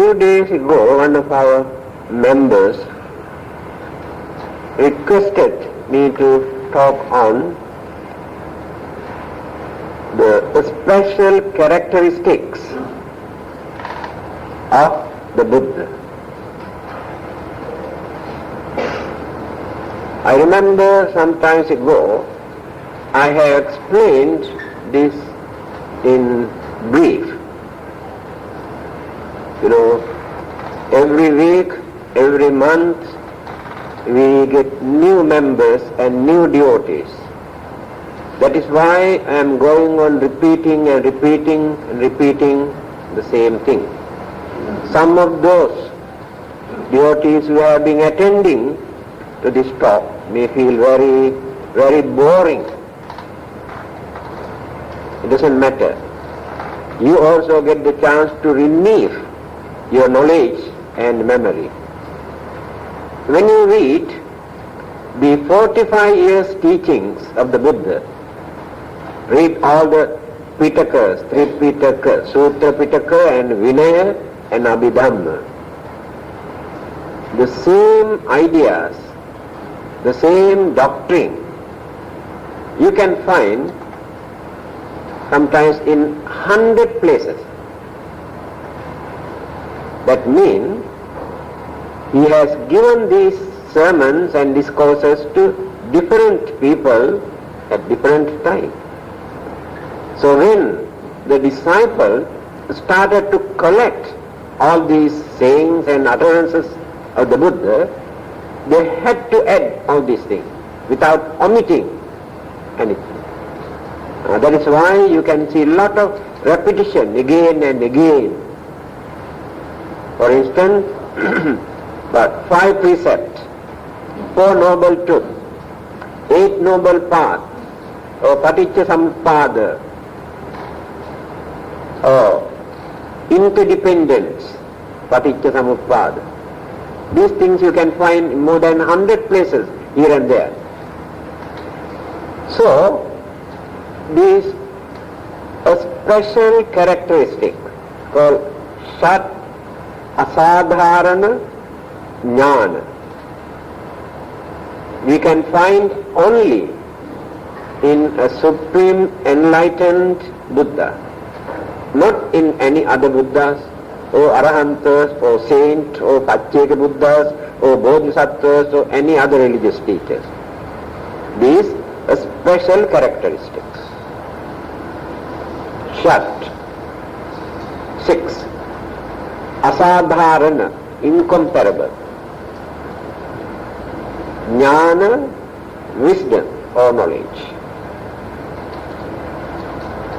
few days ago, one of our members requested me to talk on the special characteristics of the Buddha. I remember some times ago I have explained this in brief. You know, every week, every month, we get new members and new devotees. That is why I am going on repeating and repeating and repeating the same thing. Some of those devotees who have been attending to this talk may feel very, very boring. It doesn't matter. You also get the chance to renew your knowledge and memory. When you read the 45 years teachings of the Buddha, read all the Pitakas, three Pitakas, Sutra Pitaka and Vinaya and Abhidhamma. The same ideas, the same doctrine, you can find sometimes in 100 places. That means he has given these sermons and discourses to different people at different times. So when the disciple started to collect all these sayings and utterances of the Buddha, they had to add all these things without omitting anything. That is why you can see a lot of repetition again and again. For instance, but 5 precepts, 4 noble truths, 8 noble paths, or paticca samuppada, or interdependence, paticca samuppada. These things you can find in more than 100 places here and there. So, this a special characteristic called Shat Asadharana Jnana we can find only in a supreme enlightened Buddha, not in any other Buddhas or Arahantas or saints or Pacceka Buddhas or Bodhisattvas or any other religious teachers. These are special characteristics. Shat. 6. Asadharana, incomparable. Jnana, wisdom or knowledge.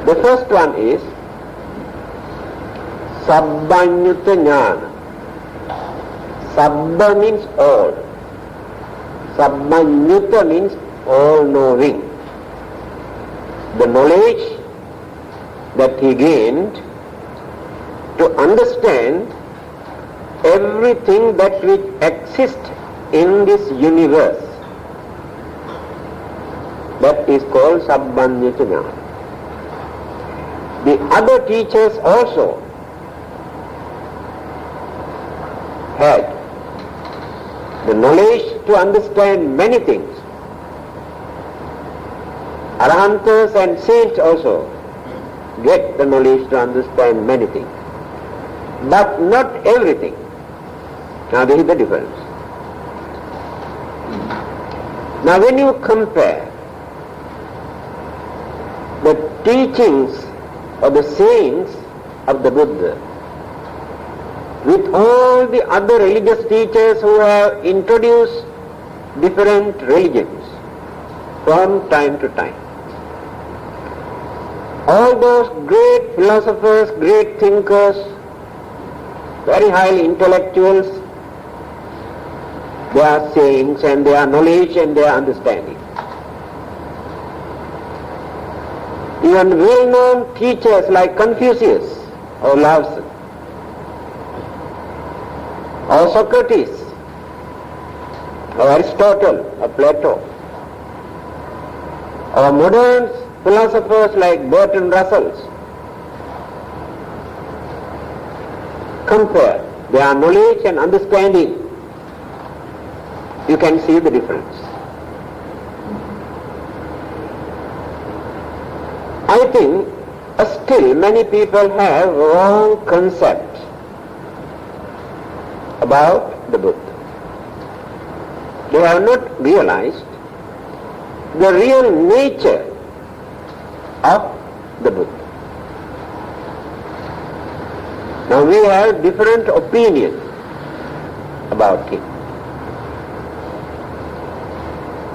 The first one is Sabbanyuta Jnana. Sabba means all. Sabbanyuta means all knowing. The knowledge that he gained to understand everything that which exists in this universe. That is called Sabbanyuta Jnana. The other teachers also had the knowledge to understand many things. Arahantas and saints also get the knowledge to understand many things, but not everything. Now this is the difference. Now when you compare the teachings of the saints of the Buddha with all the other religious teachers who have introduced different religions from time to time, all those great philosophers, great thinkers, very highly intellectuals, their sayings and their knowledge and their understanding. Even well-known teachers like Confucius or Lao Tzu or Socrates or Aristotle or Plato or modern philosophers like Bertrand Russell, compare their knowledge and understanding, you can see the difference. I think still many people have wrong concept about the Buddha. They have not realized the real nature of the Buddha. Now we have different opinions about him.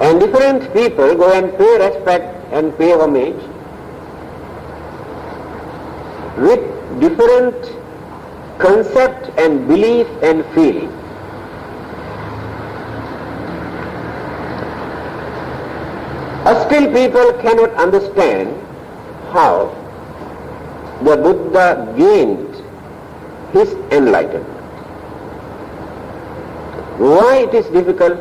And different people go and pay respect and pay homage with different concept and belief and feeling. Still people cannot understand how the Buddha gained his enlightenment. Why it is difficult?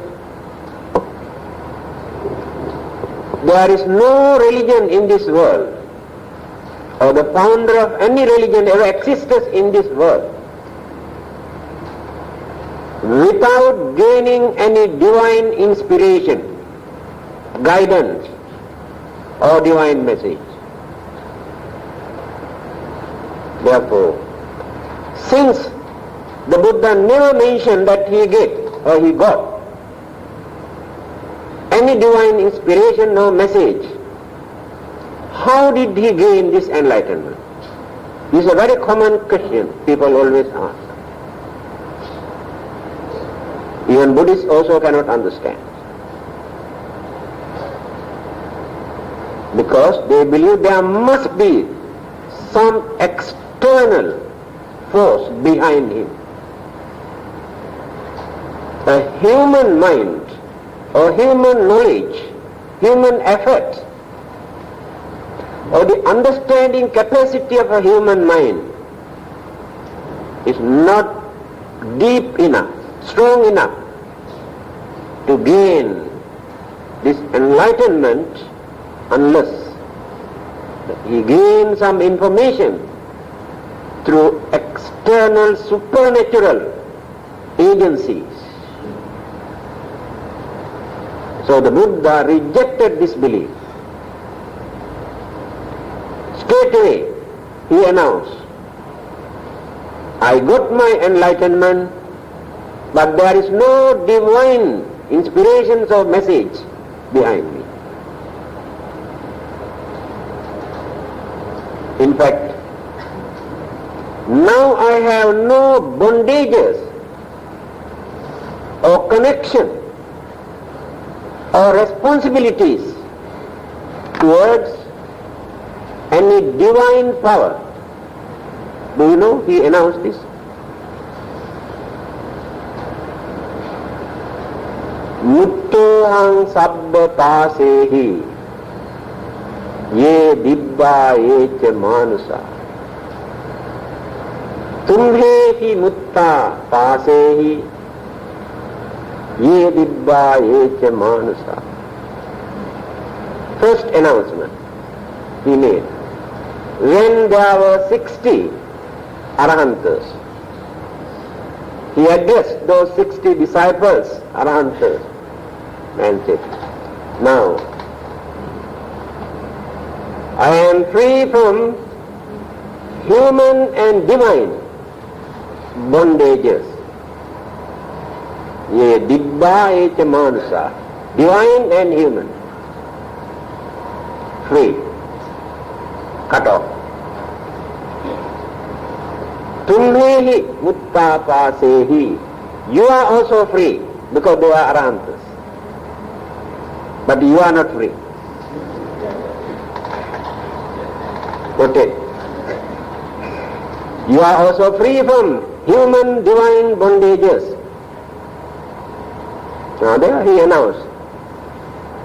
There is no religion in this world, or the founder of any religion ever existed in this world, without gaining any divine inspiration, guidance, or divine message. Therefore, since the Buddha never mentioned that he got any divine inspiration or message, how did he gain this enlightenment? This is a very common question people always ask. Even Buddhists also cannot understand. Because they believe there must be some external force behind him. A human mind or human knowledge, human effort, or the understanding capacity of a human mind is not deep enough, strong enough to gain this enlightenment unless he gains some information through external supernatural agencies. So the Buddha rejected this belief. Straight away he announced, I got my enlightenment, but there is no divine inspirations or message behind me. In fact, now I have no bondages or connection or responsibilities towards any divine power. Do you know he announced this? Muttohang sabba pasehi ye dibba ye cha manusa. Tumhe hi mutta pasehi ye dibba ye cha manusa. First announcement he made. When there were 60 Arahantas, he addressed those 60 disciples, Arahantas, and said, now I am free from human and divine bondages. Ye dibba ye cha manusa, divine and human, free, cut off. Tumhehi mutta pasehi, you are also free because they are Arahantas, but you are not free. Okay. You are also free from human divine bondages. Now there he announced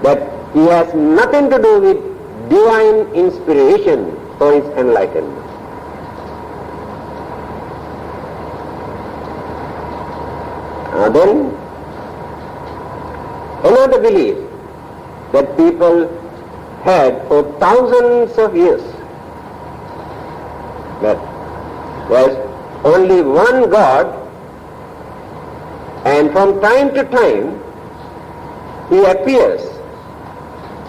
that he has nothing to do with divine inspiration for his enlightenment. Now then, another belief that people had for thousands of years, that there is only one God And from time to time, he appears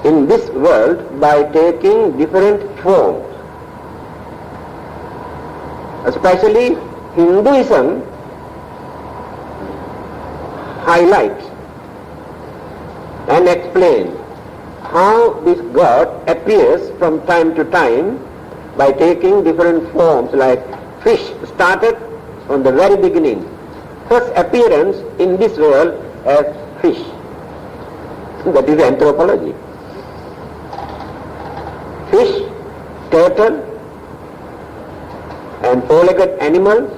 in this world by taking different forms. Especially Hinduism highlights and explains how this God appears from time to time by taking different forms, like fish started from the very beginning. First appearance in this world as fish. That is anthropology. Fish, turtle, and four-legged animals,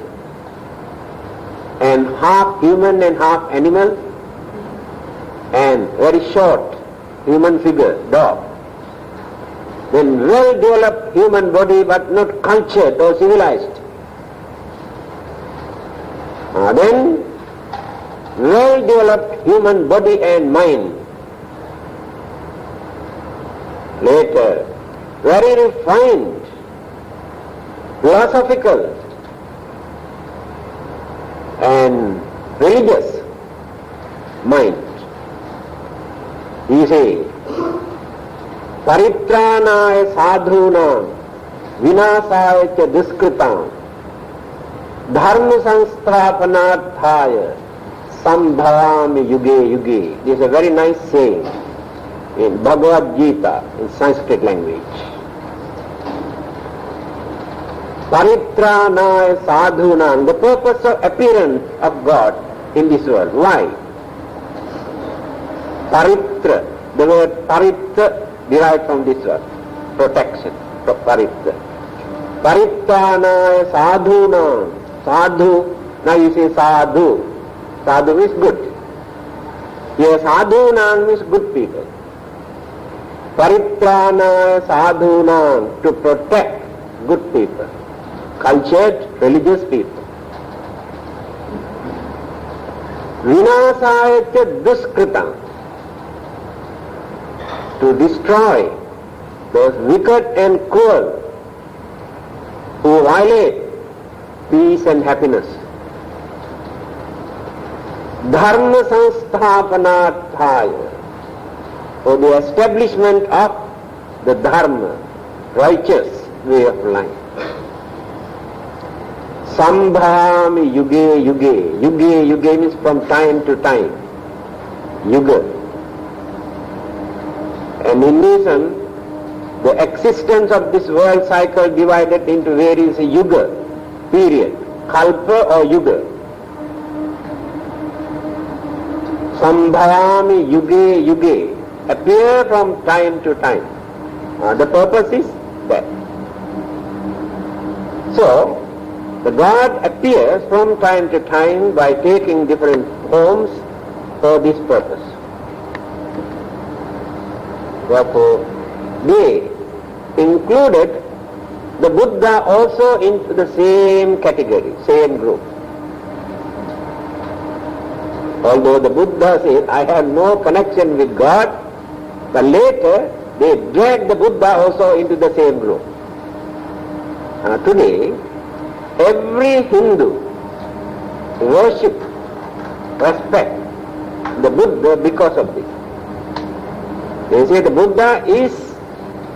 and half human and half animal, and very short human figure, dog. Then well-developed human body but not cultured or civilized. Then well-developed human body and mind. Later, very refined, philosophical and religious mind. You see, paritranaya sadhunam vinasaya cha duskritam dharma sansthapanarthaya sambhavami yuge yuge. This is a very nice saying in Bhagavad Gita in Sanskrit language. Paritranaya sadhunam, the purpose of appearance of God in this world. Why? Paritra, the word paritra derived from this word, protection, paritra. Paritranaya sadhunam, sadhu, now you say sadhu, sadhu means good. Here sadhunam means good people. Paritranaya sadhunam, to protect good people, cultured, religious people. Vinasaya cha duskritam, to destroy those wicked and cruel who violate peace and happiness. Dharma sansthapanarthaya, for the establishment of the dharma, righteous way of life. Sambhavami yuge yuge. Yuge yuge means from time to time. Yuga. And in Hinduism, the existence of this world cycle divided into various yuga, period, kalpa or yuga. Sambhavami yuge yuge, appear from time to time. The purpose is that. So, the God appears from time to time by taking different forms for this purpose. Therefore, they included the Buddha also into the same category, same group. Although the Buddha says, I have no connection with God, but later they dragged the Buddha also into the same group. Today, every Hindu worship, respect the Buddha because of this. They say the Buddha is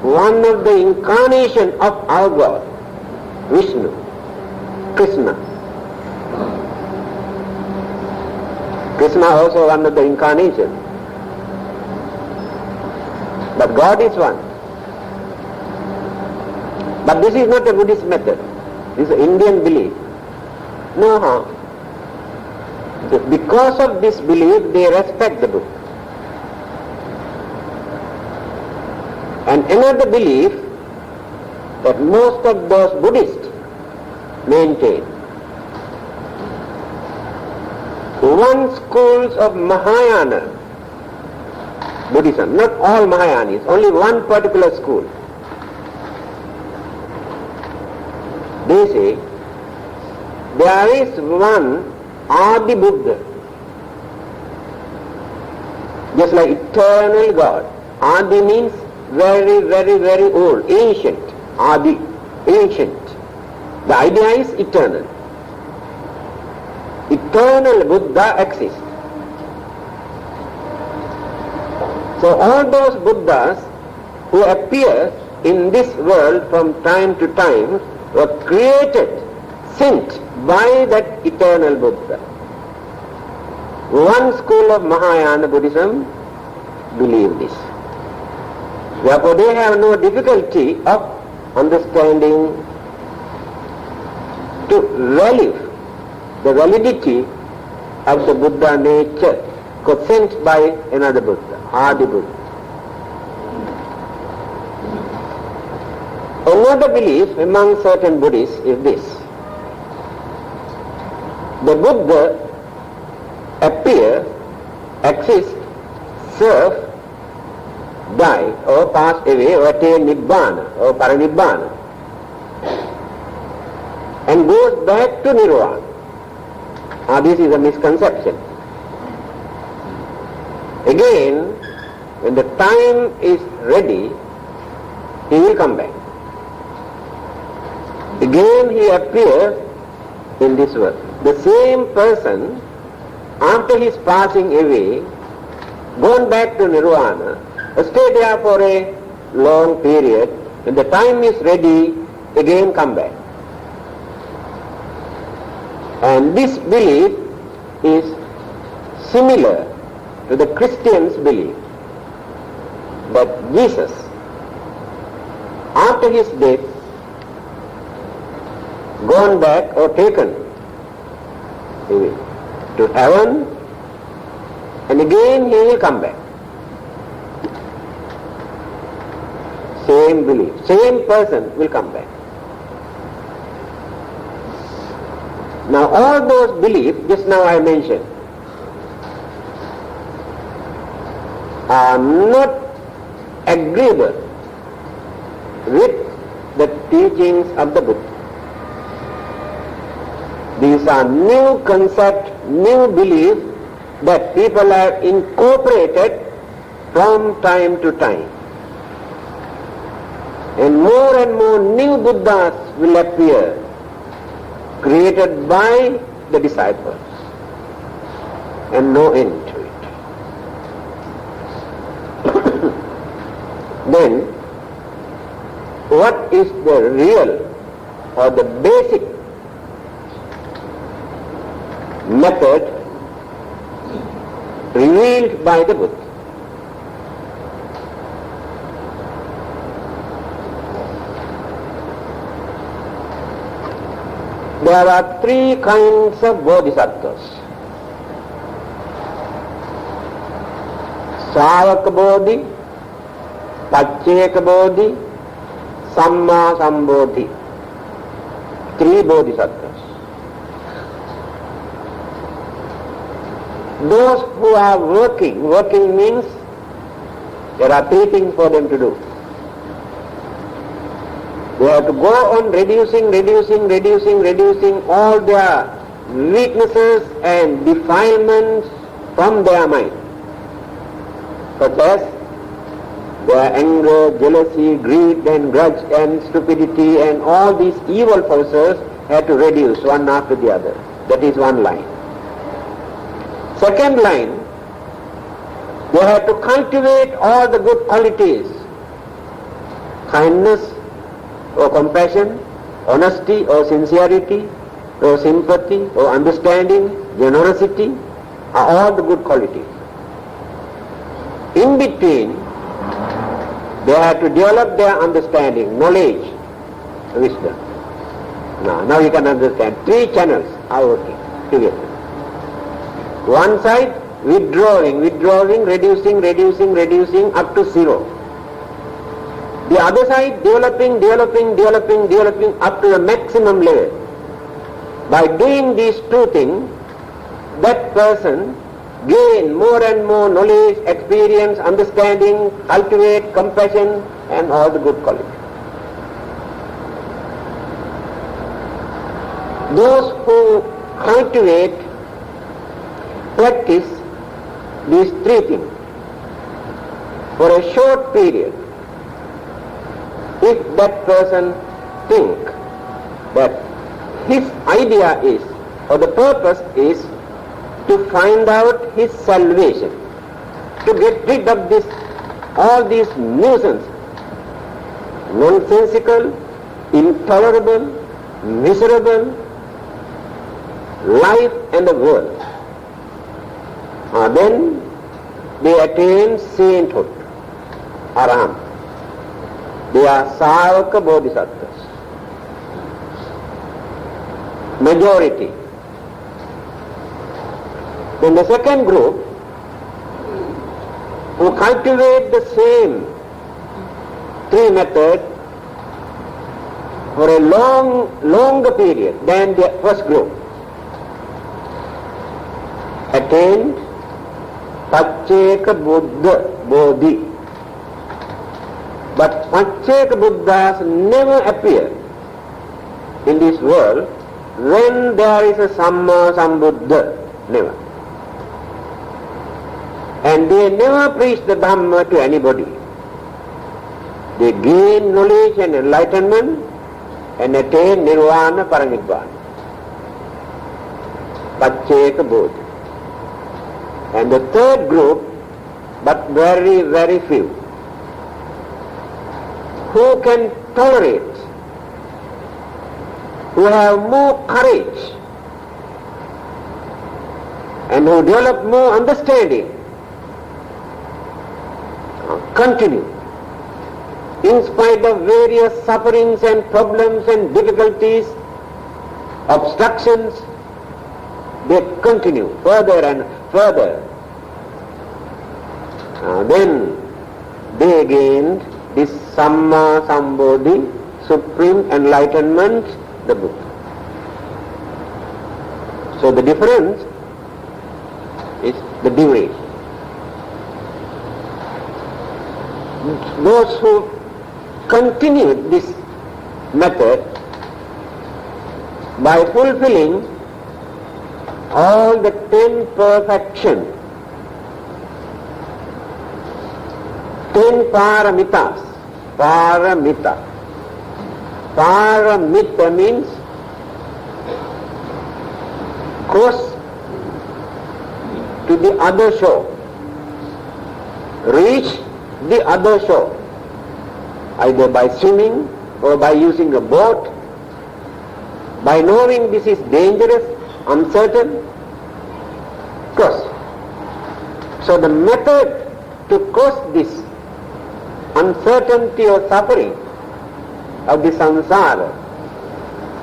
one of the incarnation of our God, Vishnu, Krishna. Krishna also one of the incarnation. But God is one. But this is not a Buddhist method. This is an Indian belief. No. Because of this belief, they respect the Buddha. And another belief that most of those Buddhists maintain. One schools of Mahayana Buddhism, not all Mahayanis, only one particular school. They say there is one Adi Buddha, just like eternal God. Adi means very, very, very old, ancient. Adi, ancient. The idea is eternal. eternal Buddha exists. So all those Buddhas who appear in this world from time to time were created, sent by that eternal Buddha. One school of Mahayana Buddhism believe this. Therefore they have no difficulty of understanding to value the validity of the Buddha nature sent by another Buddha, Adi Buddha. Another belief among certain Buddhists is this: the Buddha appear, exist, serve, die or pass away or attain Nibbana or Paranibbana and goes back to Nirvana. Now this is a misconception. Again, when the time is ready, he will come back. Again he appears in this world. The same person, after his passing away, gone back to Nirvana, stay there for a long period. When the time is ready, again come back. And this belief is similar to the Christians' belief that Jesus, after his death, gone back or taken away to heaven, and again he will come back. Same belief, same person will come back. Now all those beliefs, just now I mentioned, are not agreeable with the teachings of the Buddha. These are new concepts, new beliefs that people have incorporated from time to time. And more new Buddhas will appear, created by the disciples, and no end to it. Then, what is the real or the basic method revealed by the Buddha? There are three kinds of bodhisattvas: Sāvaka Bodhi, Pacceka Bodhi, Samma Sambodhi. Three bodhisattvas. Those who are working means there are three things for them to do. They have to go on reducing all their weaknesses and defilements from their mind, such as their anger, jealousy, greed and grudge and stupidity and all these evil forces have to reduce one after the other. That is one line. Second line, they have to cultivate all the good qualities: kindness or compassion, honesty or sincerity, or sympathy or understanding, generosity, are all the good qualities. In between, they have to develop their understanding, knowledge, wisdom. Now you can understand. Three channels are working together. One side, withdrawing, reducing up to zero. The other side, developing up to the maximum level. By doing these two things, that person gain more and more knowledge, experience, understanding, cultivate compassion and all the good qualities. Those who cultivate, practice these three things for a short period, if that person think that his idea is, or the purpose is to find out his salvation, to get rid of this, all these nuisance, nonsensical, intolerable, miserable life and the world. Then they attain sainthood, Arahant. They are Savaka Bodhisattvas. Majority. Then the second group, who cultivate the same three methods for a longer period than the first group, attained Pacceka Buddha Bodhi. But Pacceka Buddhas never appear in this world when there is a Samma Sambuddha. Never. And they never preach the Dhamma to anybody. They gain knowledge and enlightenment and attain Nirvana Paranibbana. Pacceka Bodhi. And the third group, but very, very few, who can tolerate, who have more courage, and who develop more understanding, continue. In spite of various sufferings and problems and difficulties, obstructions, they continue further and further. Then they gained this Samma Sambodhi, supreme enlightenment, the Buddha. So the difference is the duration. Those who continued this method by fulfilling all the 10 perfections, 10 paramitas. Paramita. Paramita means cross to the other shore, reach the other shore, either by swimming or by using a boat, by knowing this is dangerous, uncertain, cross. So the method to cross this uncertainty or suffering of the samsara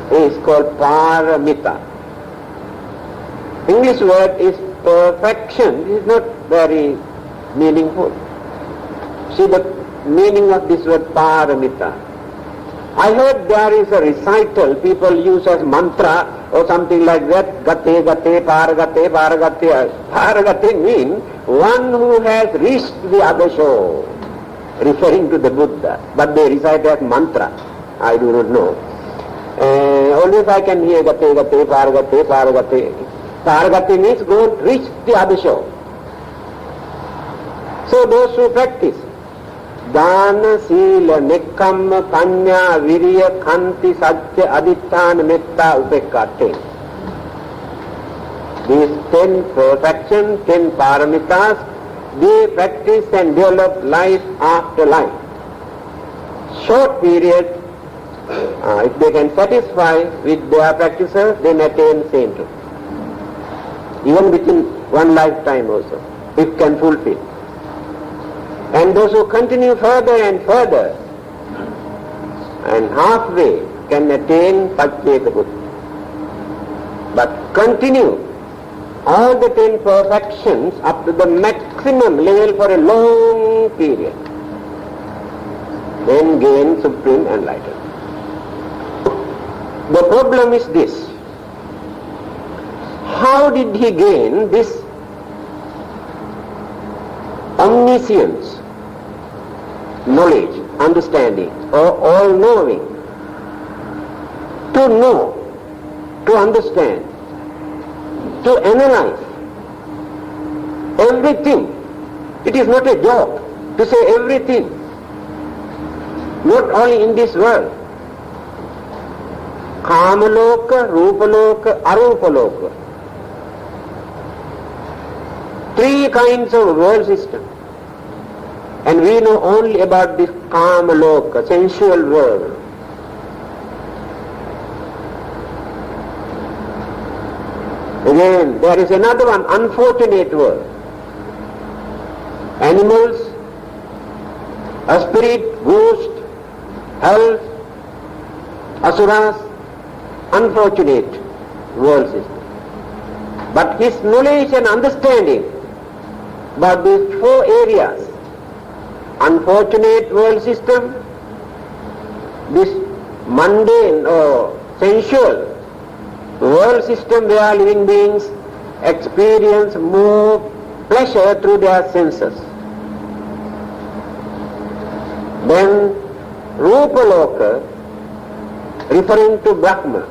is called paramita. English word is perfection. This is not very meaningful. See the meaning of this word paramita. I heard there is a recital people use as mantra or something like that. Gate, gate, paragate, paragate. Paragate means one who has reached the other shore, referring to the Buddha. But they recite as mantra. I do not know. Always I can hear gate, gate, paragate, paragate. Paragate means go and reach the other shore. So those who practice Dana, Sila, Nekkamma, Panya, Virya, Khanti, Satya, Aditthana, Metta, Upekka, 10. These 10 perfections, 10 paramitas, they practice and develop life after life. Short period, if they can satisfy with their practices, then attain sainthood. Even within one lifetime also, if can fulfill. And those who continue further and further, and halfway can attain Pacceka Buddha. But continue all the 10 perfections up to the maximum level for a long period, then gain supreme enlightenment. The problem is this: how did he gain this omniscience, knowledge, understanding, or all-knowing? To know, to understand, to analyze everything. It is not a joke to say everything, not only in this world. Kamaloka, Rupaloka, Arupaloka. kinds of world system. And we know only about this kama loka, sensual world. Again, there is another one, unfortunate world. Animals, a spirit, ghost, hell, asuras, unfortunate world system. But his knowledge and understanding about these four areas, unfortunate world system, this mundane or sensual world system where living beings experience more pleasure through their senses. Then Rupaloka, referring to Brahma.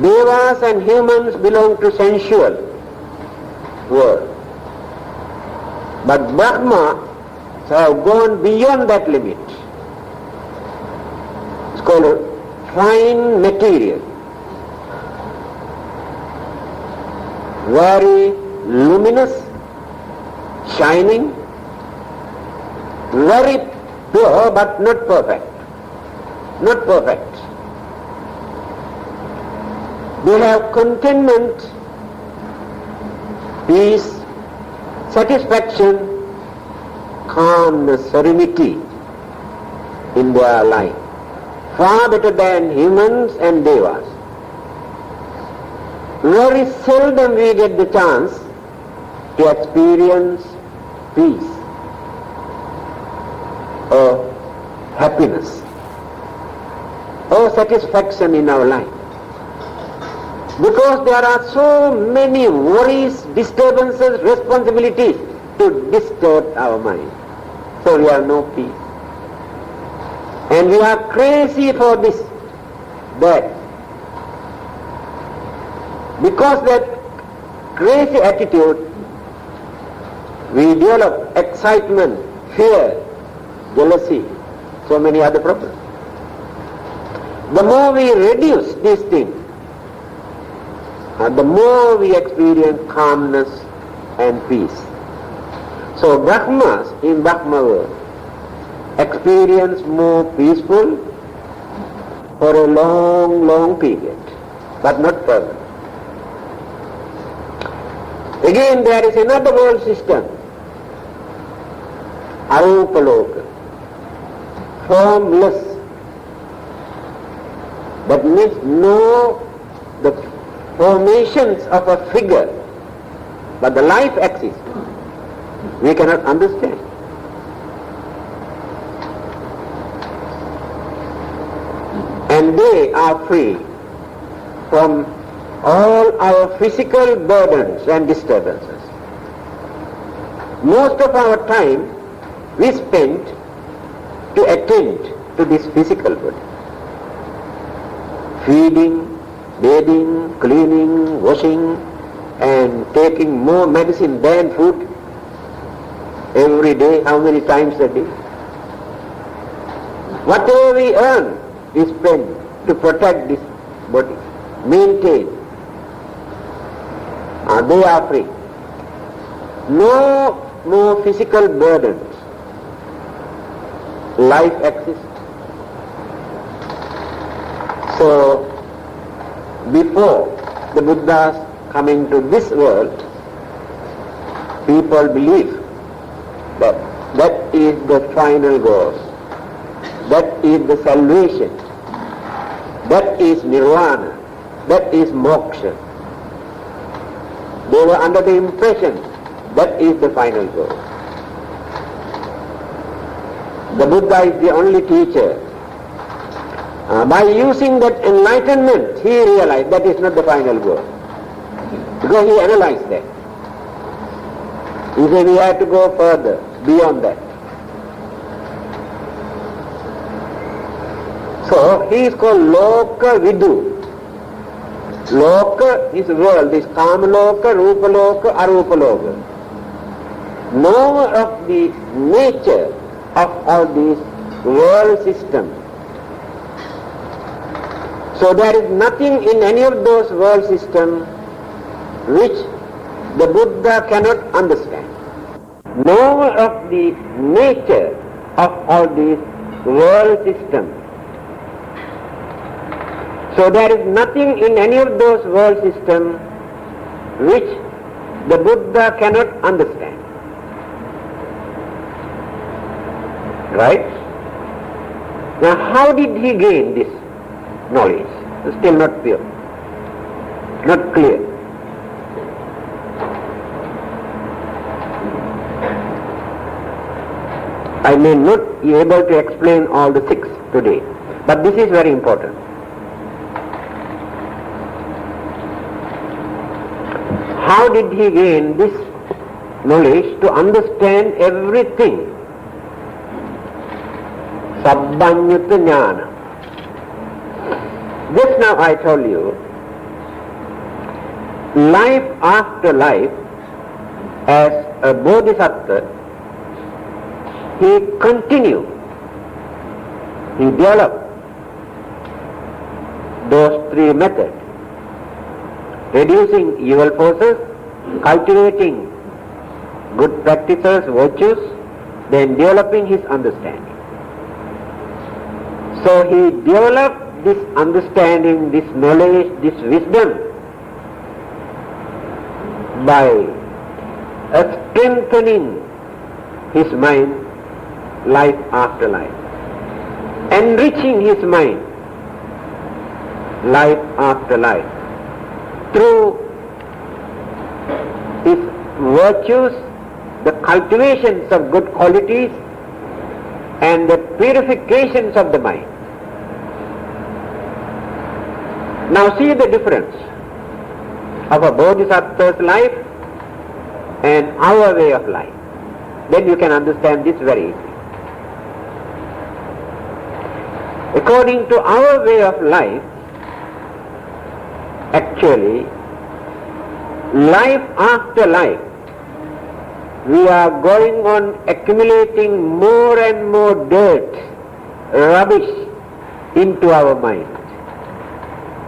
Devas and humans belong to sensual world. But Brahma have gone beyond that limit. It's called fine material. Very luminous, shining, very pure but not perfect. Not perfect. They have contentment, peace, satisfaction, calmness, serenity in their life. Far better than humans and devas. Very seldom we get the chance to experience peace or happiness or satisfaction in our life. Because there are so many worries, disturbances, responsibilities to disturb our mind. So we have no peace. And we are crazy for this, that. Because that crazy attitude, we develop excitement, fear, jealousy, so many other problems. The more we reduce these things, the more we experience calmness and peace. So Brahmas in Brahma world experience more peaceful for a long, long period, but not permanent. Again, there is another world system, Arupaloka, formless. That means no the formations of a figure, but the life exists. We cannot understand. And they are free from all our physical burdens and disturbances. Most of our time we spend to attend to this physical body. Feeding, bathing, cleaning, washing, and taking more medicine than food every day. How many times a day? Whatever we earn, we spend to protect this body, maintain. They are free. No more physical burdens. Life exists. So, before the Buddha's coming to this world, people believe that that is the final goal. That is the salvation. That is nirvana. That is moksha. They were under the impression that is the final goal. The Buddha is the only teacher. By using that enlightenment, he realized that is not the final goal. Because he analyzed that. He said we have to go further, beyond that. So he is called Loka Vidu. Loka is world, this Kamaloka, Rupaloka, Arupaloka. Knower of the nature of all these world systems. So there is nothing in any of those world systems which the Buddha cannot understand. Nor of the nature of all these world systems. So there is nothing in any of those world systems which the Buddha cannot understand. Right? Now how did he gain this knowledge? It's still not pure, not clear. I may not be able to explain all the 6 today, but this is very important. How did he gain this knowledge to understand everything? Sabbanyutta jnana. Just now I told you, life after life, as a bodhisattva, he continued, he developed those 3 methods: reducing evil forces, cultivating good practices, virtues, then developing his understanding. So he developed this understanding, this knowledge, this wisdom by strengthening his mind life after life, enriching his mind life after life through his virtues, the cultivations of good qualities and the purifications of the mind. Now see the difference of a bodhisattva's life and our way of life. Then you can understand this very easily. According to our way of life, actually, life after life, we are going on accumulating more and more dirt, rubbish into our mind.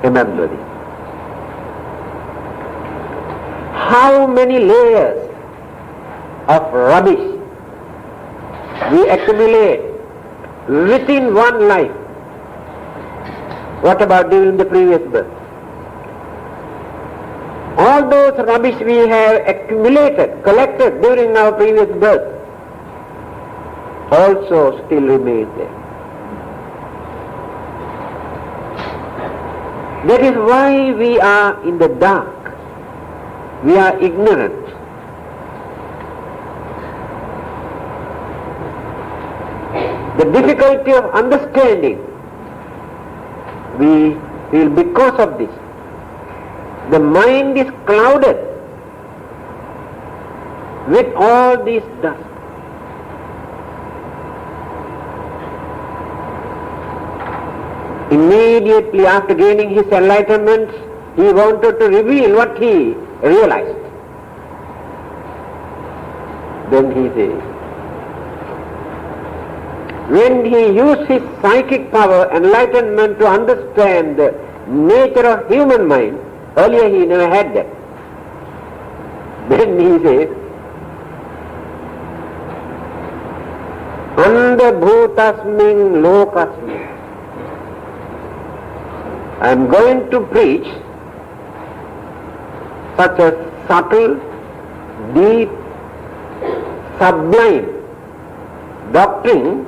Remember this. How many layers of rubbish we accumulate within one life? What about during the previous birth? All those rubbish we have accumulated, collected during our previous birth, also still remains there. That is why we are in the dark. We are ignorant. The difficulty of understanding we feel because of this. The mind is clouded with all this dust. Immediately after gaining his enlightenment, he wanted to reveal what he realized. Then he says, when he used his psychic power, enlightenment, to understand the nature of human mind, earlier he never had that. Then he says, Andabhutasmin lokasmin. I am going to preach such a subtle, deep, sublime doctrine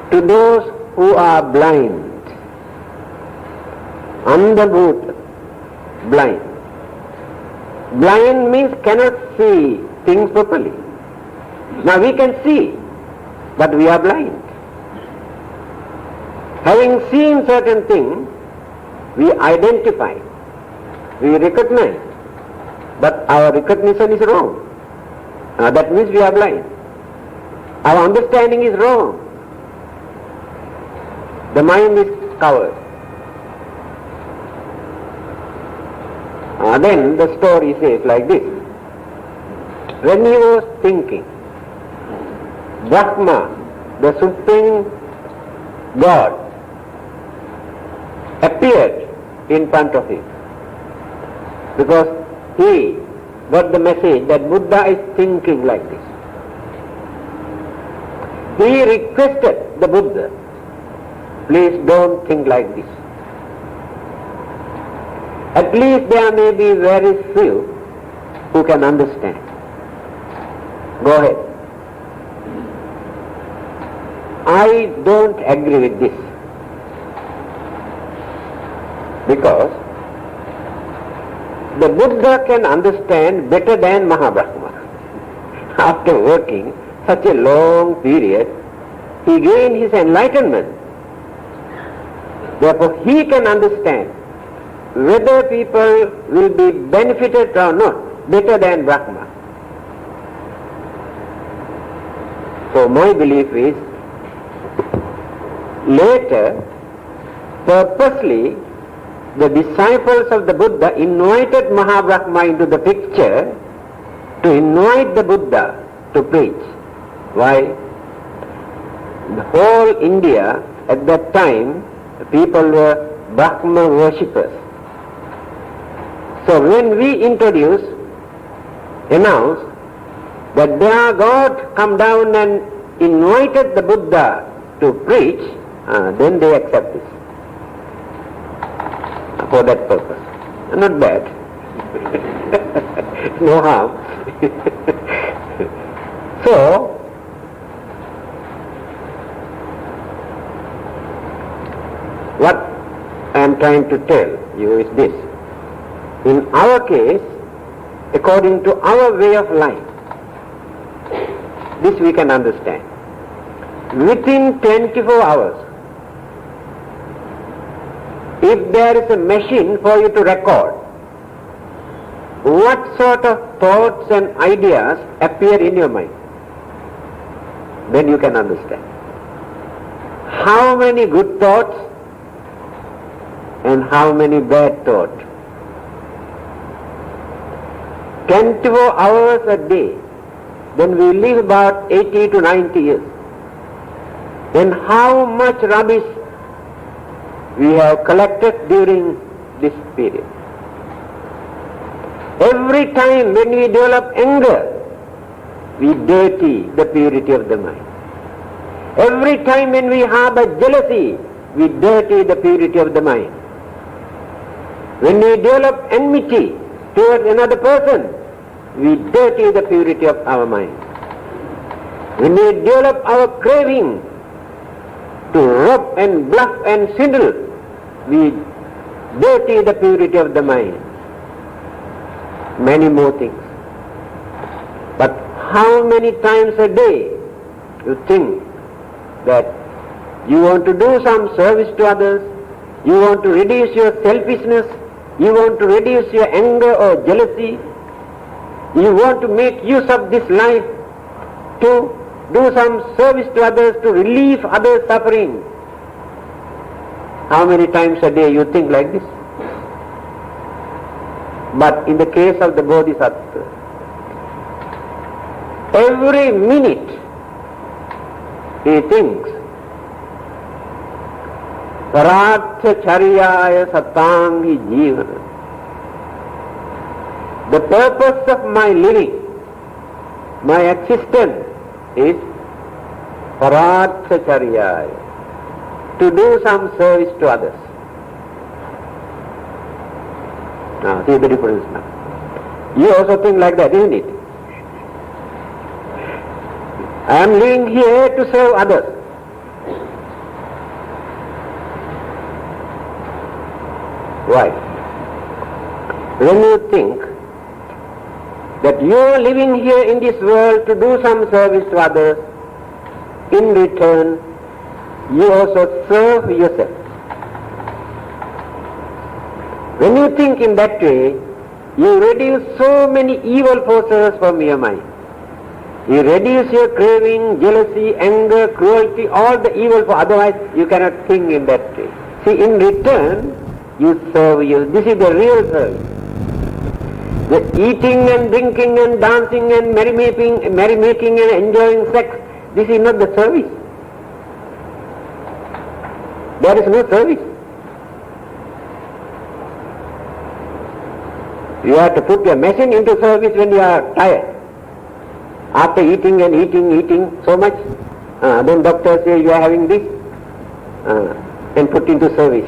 to those who are blind. Andabhuta, blind. Blind means cannot see things properly. Now we can see, but we are blind. Having seen certain things, we identify, we recognize, but our recognition is wrong. That means we are blind. Our understanding is wrong. The mind is covered. Then the story says like this. When he was thinking, Brahma, the Supreme God, appeared in front of him, because he got the message that Buddha is thinking like this. He requested the Buddha, please don't think like this. At least there may be very few who can understand. Go ahead. I don't agree with this, because the Buddha can understand better than Mahabrahma. After working such a long period, he gained his enlightenment. Therefore, he can understand whether people will be benefited or not better than Brahma. So my belief is, later, purposely, the disciples of the Buddha invited Mahabrahma into the picture to invite the Buddha to preach. Why? The whole India at that time, the people were Brahma worshippers. So when we announce that their God come down and invited the Buddha to preach, then they accept this for that purpose. Not bad. No harm. So, what I am trying to tell you is this. In our case, according to our way of life, this we can understand. Within 24 hours, if there is a machine for you to record what sort of thoughts and ideas appear in your mind, then you can understand how many good thoughts and how many bad thoughts. 24 hours a day, then we live about 80 to 90 years. Then how much rubbish we have collected during this period. Every time when we develop anger, we dirty the purity of the mind. Every time when we harbor jealousy, we dirty the purity of the mind. When we develop enmity towards another person, we dirty the purity of our mind. When we develop our craving to rob and bluff and swindle, we dirty the purity of the mind. Many more things. But how many times a day you think that you want to do some service to others, you want to reduce your selfishness, you want to reduce your anger or jealousy, you want to make use of this life to do some service to others, to relieve others' suffering. How many times a day you think like this? But in the case of the Bodhisattva, every minute he thinks, Paratha Charyaya Satangi Jivana. The purpose of my living, my existence is Paratha Charyaya, to do some service to others. Now, see the difference now. You also think like that, isn't it? I am living here to serve others. Why? When you think that you are living here in this world to do some service to others, in return, you also serve yourself. When you think in that way, you reduce so many evil forces from your mind. You reduce your craving, jealousy, anger, cruelty, all the evil forces. Otherwise, you cannot think in that way. See, in return, you serve you. This is the real service. The eating and drinking and dancing and merrymaking and enjoying sex, this is not the service. There is no service. You have to put your machine into service when you are tired. After eating and eating so much, then doctor says you are having this, then put into service.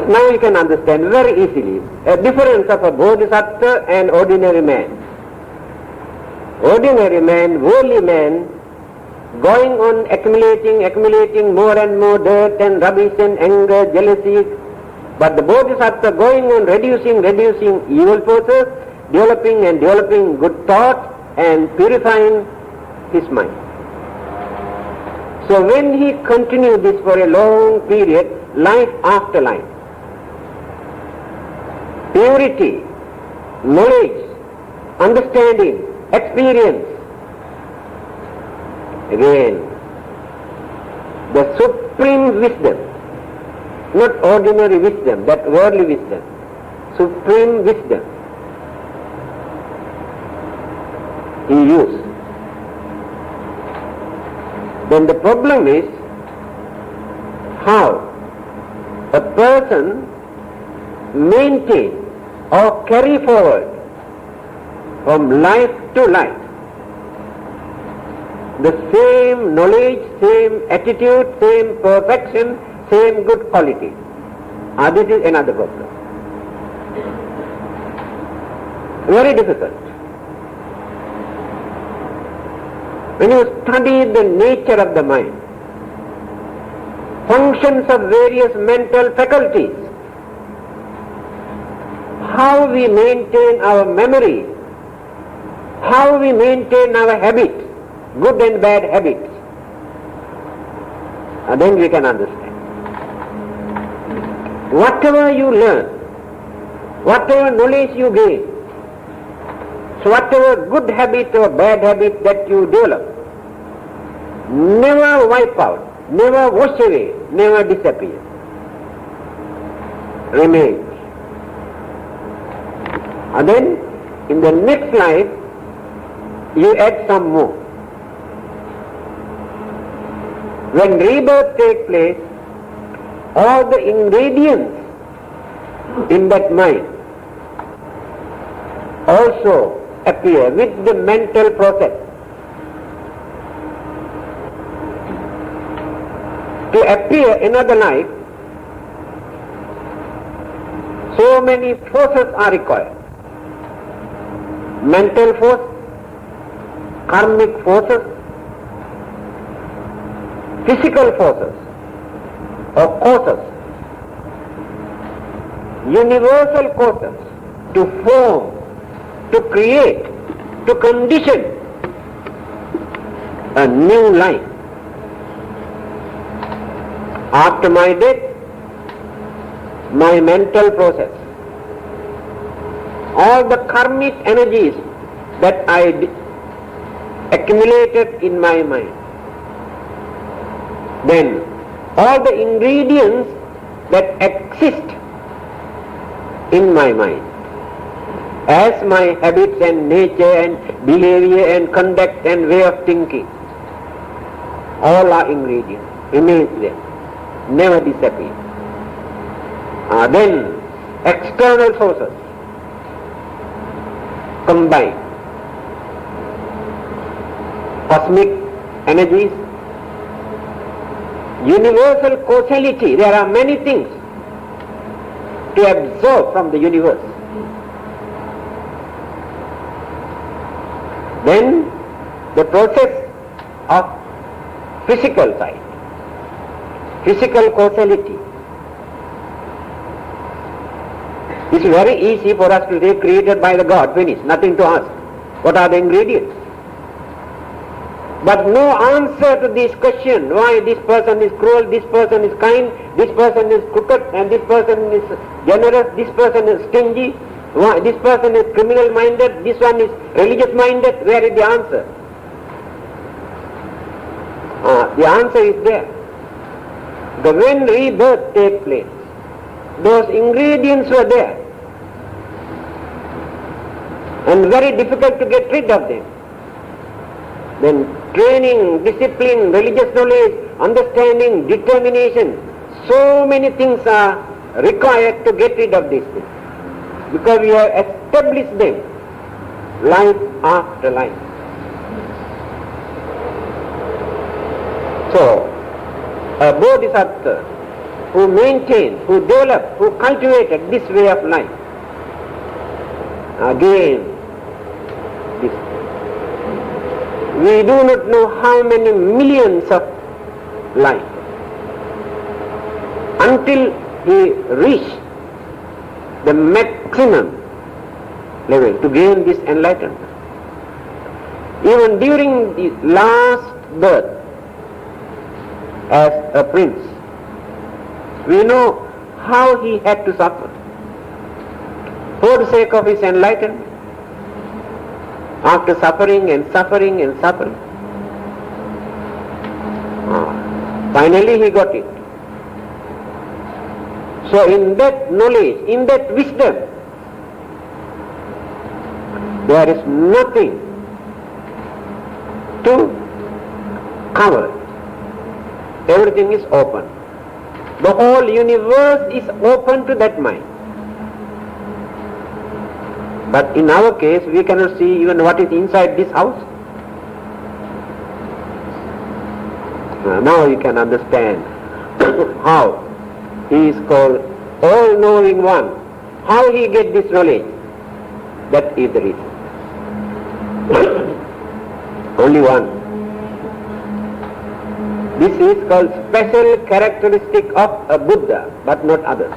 Now you can understand very easily a difference of a bodhisattva and ordinary man. Ordinary man, worldly man, going on accumulating more and more dirt and rubbish and anger, jealousy, but the bodhisattva going on reducing evil forces, developing good thoughts and purifying his mind. So when he continued this for a long period, life after life, purity, knowledge, understanding, experience, again, the supreme wisdom, not ordinary wisdom, that worldly wisdom, supreme wisdom he used. Then the problem is how a person maintain or carry forward from life to life the same knowledge, same attitude, same perfection, same good quality. This is another problem. Very difficult. When you study the nature of the mind, functions of various mental faculties, how we maintain our memory, how we maintain our habits, good and bad habits, then we can understand. Whatever you learn, whatever knowledge you gain, so whatever good habit or bad habit that you develop, never wipe out, never wash away, never disappear, remains. And then in the next life you add some more. When rebirth takes place, all the ingredients in that mind also appear with the mental process. To appear another life, so many forces are required. Mental force, karmic forces, physical forces or causes, universal causes to form, to create, to condition a new life. After my death, my mental process, all the karmic energies that I accumulated in my mind, then all the ingredients that exist in my mind as my habits and nature and behavior and conduct and way of thinking, all are ingredients, remains there, never disappear. Then external sources combine, cosmic energies, universal causality. There are many things to absorb from the universe. Then the process of physical side, physical causality. It's very easy for us to say created by the God, finished, nothing to ask. What are the ingredients? But no answer to this question, why this person is cruel, this person is kind, this person is crooked, and this person is generous, this person is stingy, why this person is criminal minded, this one is religious minded. Where is the answer? The answer is there. When rebirth takes place, those ingredients were there, and very difficult to get rid of them. Then training, discipline, religious knowledge, understanding, determination. So many things are required to get rid of these things, because we have established them life after life. So, a bodhisattva who maintained, who developed, who cultivated this way of life, again, this, we do not know how many millions of life until he reached the maximum level to gain this enlightenment. Even during the last birth as a prince, we know how he had to suffer for the sake of his enlightenment. After suffering and suffering and suffering, finally he got it. So in that knowledge, in that wisdom, there is nothing to cover. Everything is open. The whole universe is open to that mind. But in our case, we cannot see even what is inside this house. Now you can understand how he is called all-knowing one. How he get this knowledge? That is the reason. Only one. This is called special characteristic of a Buddha, but not others,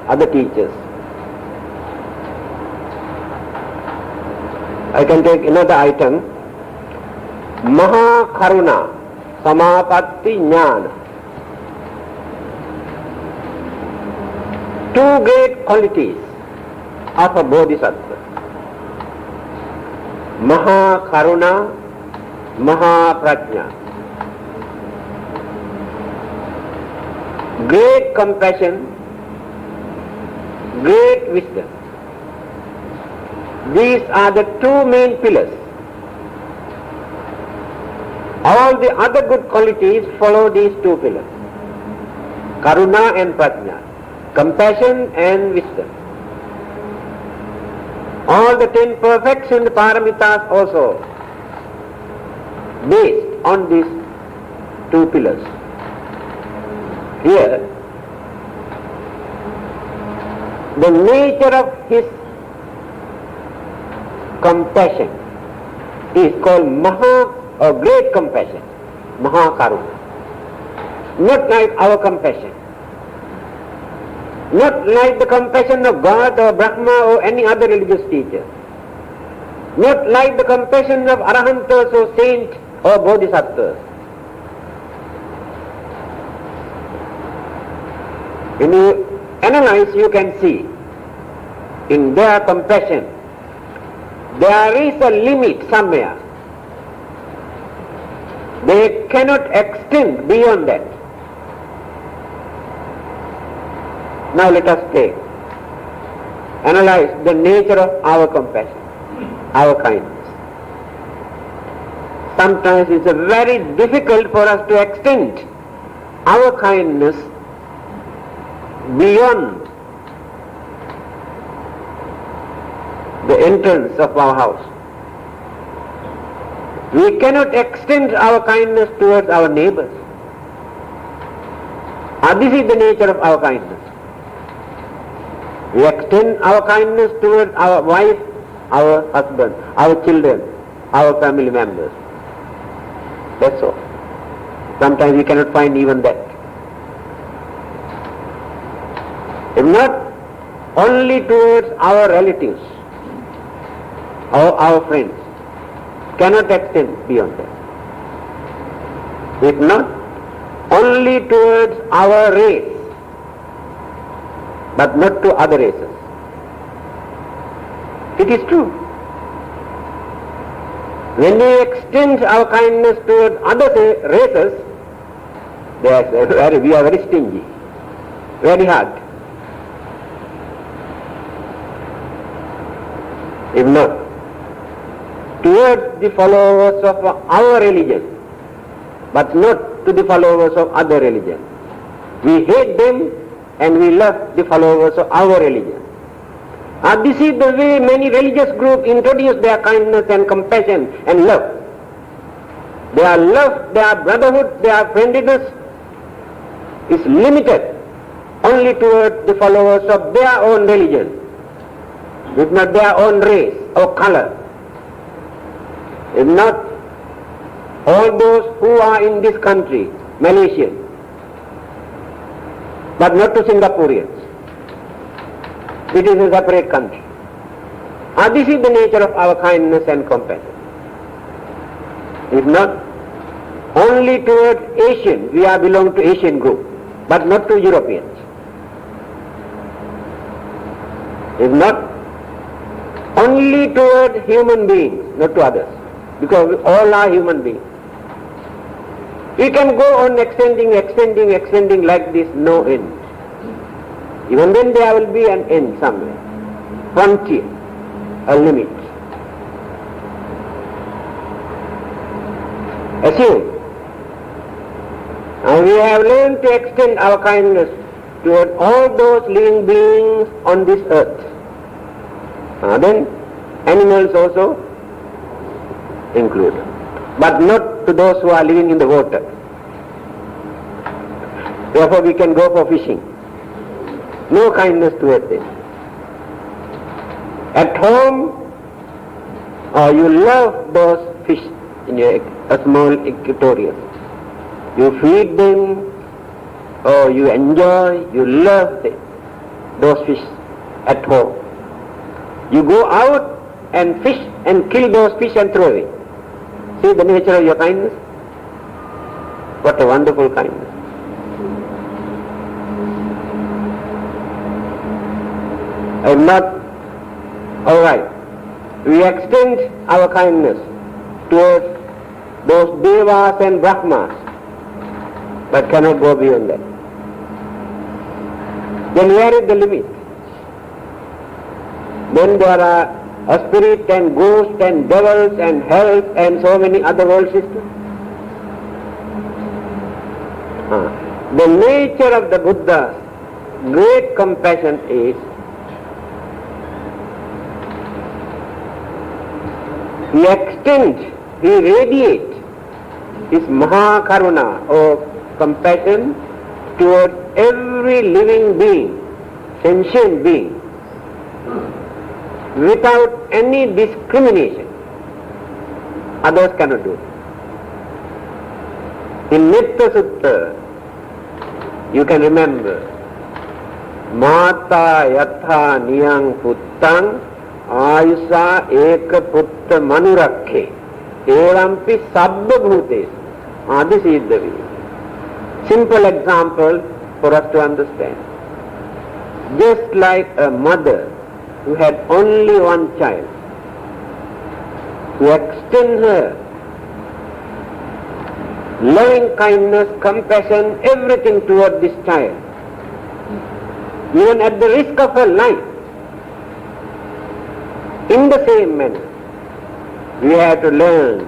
other teachers. I can take another item. Maha Karuna Samapatti Jnana. Two great qualities of a bodhisattva. Maha Karuna, Maha Prajna. Great compassion, great wisdom. These are the two main pillars. All the other good qualities follow these two pillars. Karuna and Prajna. Compassion and wisdom. All the 10 perfects and the paramitas also based on these two pillars. Here, the nature of his compassion is called Maha, or great compassion, Maha Karuna. Not like our compassion. Not like the compassion of God or Brahma or any other religious teacher. Not like the compassion of Arahantas or saints or Bodhisattvas. When you analyze, you can see in their compassion there is a limit somewhere. They cannot extend beyond that. Now let us analyze the nature of our compassion, our kindness. Sometimes it is very difficult for us to extend our kindness beyond the entrance of our house. We cannot extend our kindness towards our neighbors. This is the nature of our kindness. We extend our kindness towards our wife, our husband, our children, our family members. That's all. Sometimes we cannot find even that. If not, only towards our relatives or our friends. Cannot extend beyond that. If not, only towards our race, but not to other races. It is true. When we extend our kindness towards other races, we are very stingy, very hard. If not, towards the followers of our religion, but not to the followers of other religions. We hate them and we love the followers of our religion. This is the way many religious groups introduce their kindness and compassion and love. Their love, their brotherhood, their friendliness is limited only towards the followers of their own religion, if not their own race or color. If not all those who are in this country, Malaysian, but not to Singaporeans. It is a separate country. This is the nature of our kindness and compassion. If not, only towards Asian, we are belong to Asian group, but not to Europeans. If not, only toward human beings, not to others, because all are human beings. We can go on extending like this, no end. Even then there will be an end somewhere, frontier, a limit. Assume, we have learned to extend our kindness toward all those living beings on this earth. Then animals also included, but not to those who are living in the water. Therefore we can go for fishing. No kindness towards them. At home, you love those fish in a small aquarium. You feed them, or you enjoy, you love them, those fish at home. You go out and fish and kill those fish and throw away. See the nature of your kindness? What a wonderful kindness. I am not alright. We extend our kindness towards those devas and brahmas, but cannot go beyond that. Then where is the limit? Then there are a spirit and ghosts and devils and hells and so many other world systems. The nature of the Buddha's great compassion is he extends, he radiates his Mahakaruna or compassion towards every living being, sentient being, without any discrimination. Others cannot do it. In Metta Sutta, you can remember, Mata yatha niyang puttang ayusa eka putta manurakhe erampi sabba bhutes. This is the way. Simple example for us to understand. Just like a mother who had only one child, to extend her loving kindness, compassion, everything toward this child, even at the risk of her life. In the same manner, we have to learn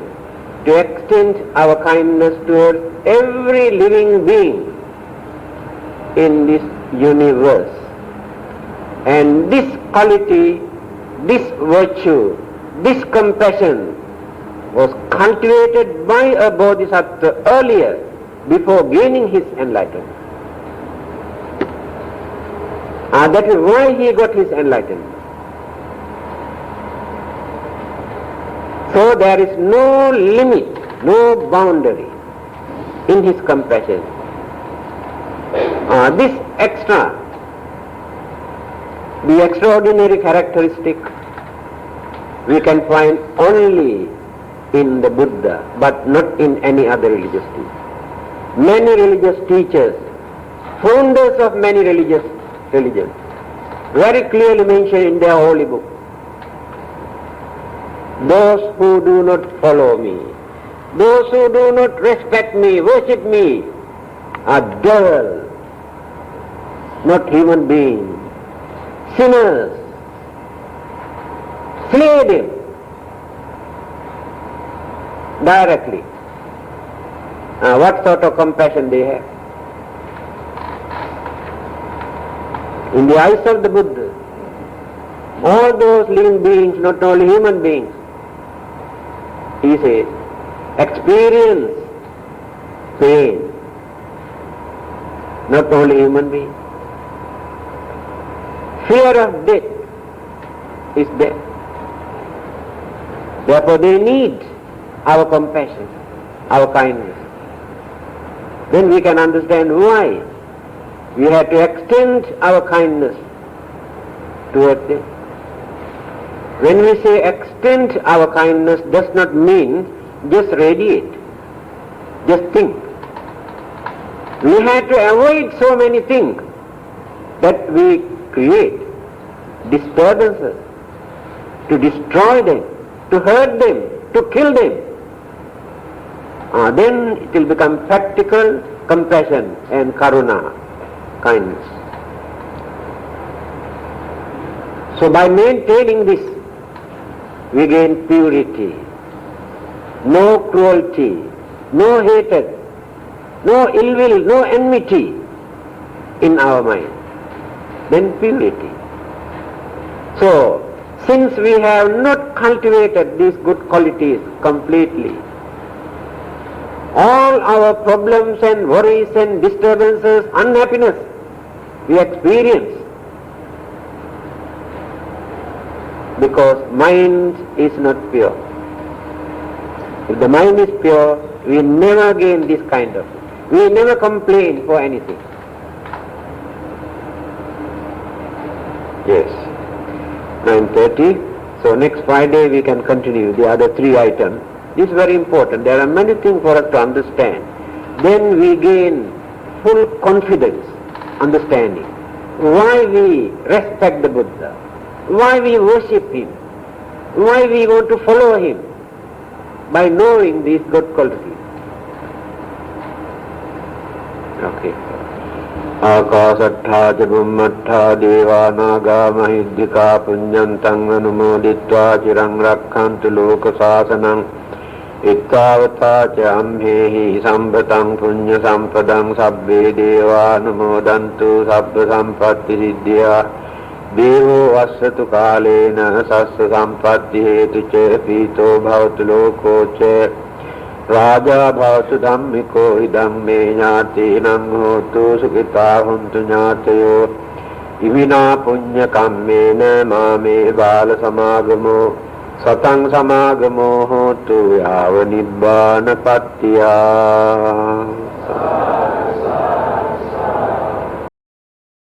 to extend our kindness towards every living being in this universe. And this quality, this virtue, this compassion was cultivated by a bodhisattva earlier, before gaining his enlightenment. That is why he got his enlightenment. So there is no limit, no boundary in his compassion. This extra, the extraordinary characteristic we can find only in the Buddha, but not in any other religious teacher. Many religious teachers, founders of many religions, very clearly mention in their holy book, those who do not follow me, those who do not respect me, worship me, are devils, not human beings, sinners. Slay them directly. what sort of compassion they have. In the eyes of the Buddha, all those living beings, not only human beings, he says, experience pain, not only human beings. Fear of death is there. Therefore they need our compassion, our kindness. Then we can understand why we have to extend our kindness towards them. When we say extend our kindness, does not mean just radiate, just think. We have to avoid so many things that we create, disturbances, to destroy them, to hurt them, to kill them. Then it will become practical compassion and karuna, kindness. So by maintaining this, we gain purity, no cruelty, no hatred, no ill will, no enmity in our mind. Then purity. So, since we have not cultivated these good qualities completely, all our problems and worries and disturbances, unhappiness we experience because mind is not pure. If the mind is pure, we never gain this kind of, we never complain for anything. Yes, 9:30. So next Friday we can continue the other 3 items. This is very important. There are many things for us to understand. Then we gain full confidence, understanding why we respect the Buddha, why we worship him, why we want to follow him, by knowing these good qualities. Okay. Akasattha ca bhummattha devanaga mahiddhika punyantang anumoditva cirang rakkhantu loka sasanang ittavata ca amhehi sambhatang punya sampadang sabbe deva anumodantu sabba sampatti siddhya devo vassatu kalena sassa sampatti hetu ca pito bhavatu loko ca Raja bhavatu dhammiko idam me jnatinam hotu sukhita huntu jnatayo imina punya kammena mame bala samagamo satang samagamo hotu yava nibbana pattiya.